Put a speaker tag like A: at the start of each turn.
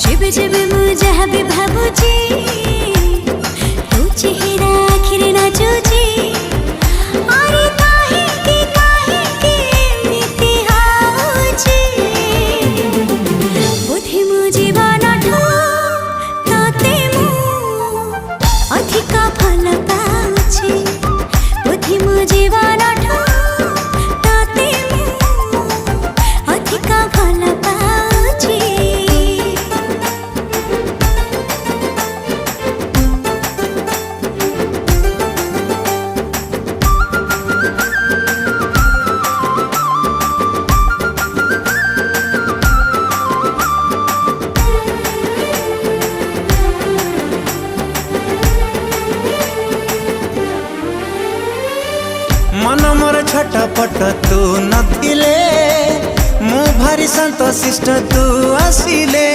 A: जेबे जेबे मु जहाँ भी भाबुची तू चेहरा आखिरे नाचुची अरे काहे के एमिति हाउची बोधे मु जीवन ठू तते मु अधिका भल पाउची बोधे मु जीवन ठू तते मु अधिका भल पाउची।
B: मन मोर छटपट तू नथिले मु भारी संतोषिष्ट तू आसिले।